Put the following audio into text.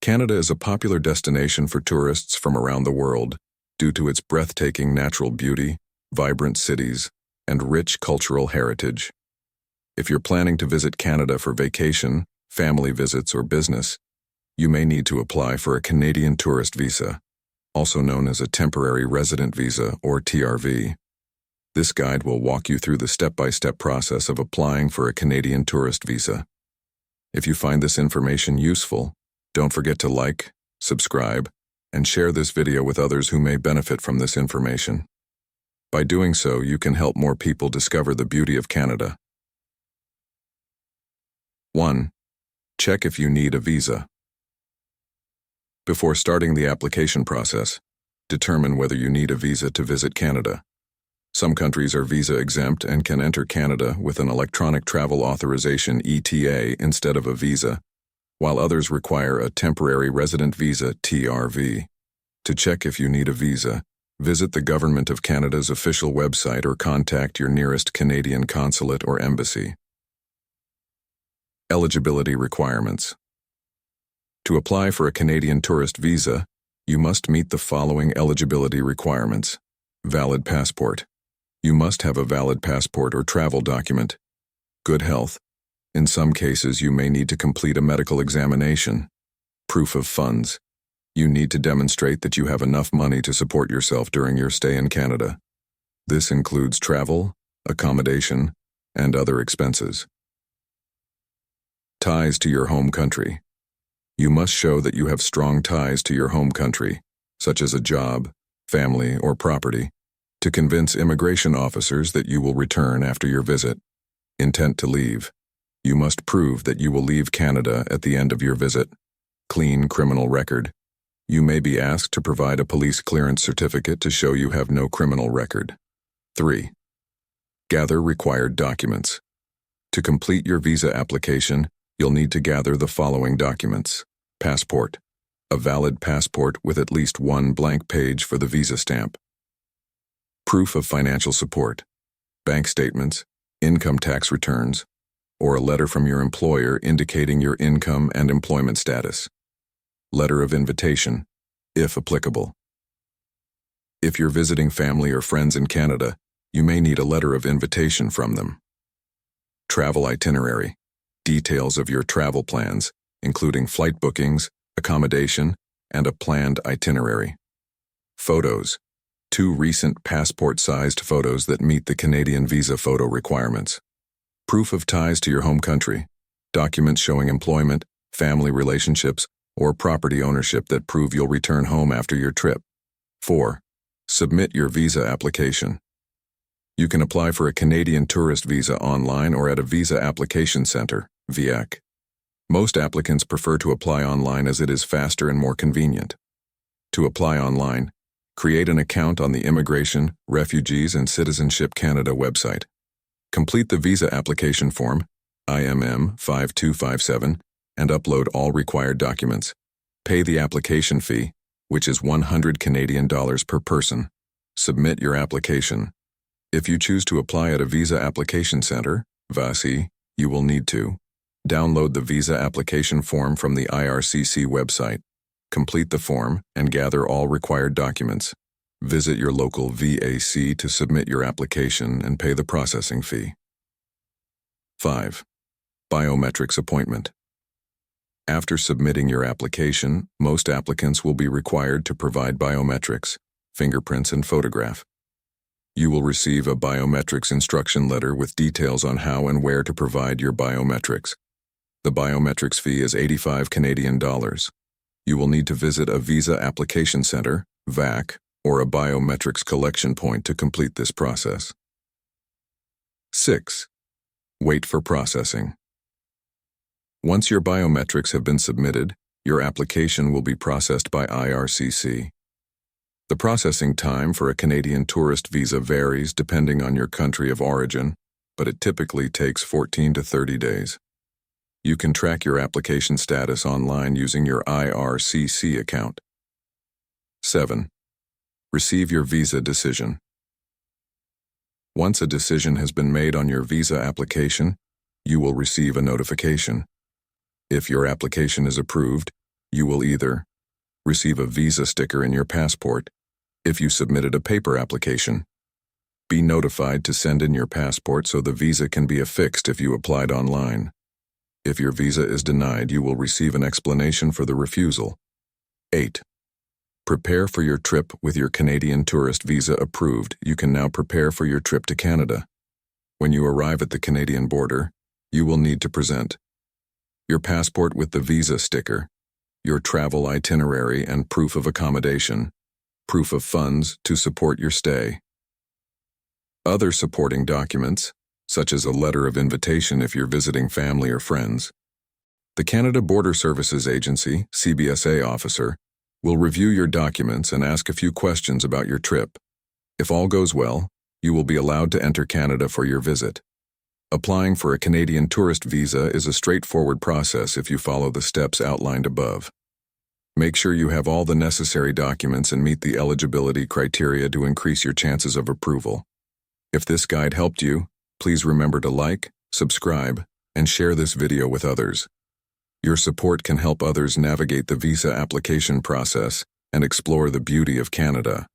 Canada is a popular destination for tourists from around the world due to its breathtaking natural beauty, vibrant cities, and rich cultural heritage. If you're planning to visit Canada for vacation, family visits, or business, you may need to apply for a Canadian tourist visa, also known as a temporary resident visa or TRV. This guide will walk you through the step-by-step process of applying for a Canadian tourist visa. If you find this information useful, don't forget to like, subscribe, and share this video with others who may benefit from this information. By doing so, you can help more people discover the beauty of Canada. 1. Check if you need a visa. Before starting the application process, determine whether you need a visa to visit Canada. Some countries are visa-exempt and can enter Canada with an Electronic Travel Authorization (ETA) instead of a visa, while others require a temporary resident visa (TRV). To check if you need a visa, visit the Government of Canada's official website or contact your nearest Canadian consulate or embassy. Eligibility Requirements. To apply for a Canadian tourist visa, you must meet the following eligibility requirements. Valid passport. You must have a valid passport or travel document. Good health. In some cases, you may need to complete a medical examination. Proof of funds. You need to demonstrate that you have enough money to support yourself during your stay in Canada. This includes travel, accommodation, and other expenses. Ties to your home country. You must show that you have strong ties to your home country, such as a job, family, or property, to convince immigration officers that you will return after your visit. Intent to leave. You must prove that you will leave Canada at the end of your visit. Clean criminal record. You may be asked to provide a police clearance certificate to show you have no criminal record. 3. Gather required documents. To complete your visa application, you'll need to gather the following documents. Passport. A valid passport with at least one blank page for the visa stamp. Proof of financial support. Bank statements, income tax returns, or a letter from your employer indicating your income and employment status. Letter of invitation, if applicable. If you're visiting family or friends in Canada, you may need a letter of invitation from them. Travel itinerary. Details of your travel plans, including flight bookings, accommodation, and a planned itinerary. Photos. 2 recent passport-sized photos that meet the Canadian visa photo requirements. Proof of ties to your home country. Documents showing employment, family relationships, or property ownership that prove you'll return home after your trip. 4. Submit your visa application. You can apply for a Canadian tourist visa online or at a visa application center, VAC. Most applicants prefer to apply online as it is faster and more convenient. To apply online, create an account on the Immigration, Refugees and Citizenship Canada website. Complete the visa application form, IMM 5257, and upload all required documents. Pay the application fee, which is 100 Canadian dollars per person. Submit your application. If you choose to apply at a visa application center, VACI, you will need to download the visa application form from the IRCC website, complete the form, and gather all required documents. Visit your local VAC to submit your application and pay the processing fee. 5. Biometrics appointment. After submitting your application, most applicants will be required to provide biometrics, fingerprints, and photograph. You will receive a biometrics instruction letter with details on how and where to provide your biometrics. The biometrics fee is 85 Canadian dollars. You will need to visit a Visa Application Center, VAC, or a biometrics collection point to complete this process. 6. Wait for processing. Once your biometrics have been submitted, your application will be processed by IRCC. The processing time for a Canadian tourist visa varies depending on your country of origin, but it typically takes 14 to 30 days. You can track your application status online using your IRCC account. 7. Receive your visa decision. Once a decision has been made on your visa application, you will receive a notification. If your application is approved, You will either receive a visa sticker in your passport if you submitted a paper application. Be notified to send in your passport so the visa can be affixed if you applied online. If your visa is denied, you will receive an explanation for the refusal. 8. Prepare for your trip with your Canadian tourist visa approved. You can now prepare for your trip to Canada. When you arrive at the Canadian border, you will need to present your passport with the visa sticker, your travel itinerary and proof of accommodation, proof of funds to support your stay. Other supporting documents, such as a letter of invitation if you're visiting family or friends. The Canada Border Services Agency, CBSA officer, will review your documents and ask a few questions about your trip. If all goes well, you will be allowed to enter Canada for your visit. Applying for a Canadian tourist visa is a straightforward process if you follow the steps outlined above. Make sure you have all the necessary documents and meet the eligibility criteria to increase your chances of approval. If this guide helped you, please remember to like, subscribe, and share this video with others. Your support can help others navigate the visa application process and explore the beauty of Canada.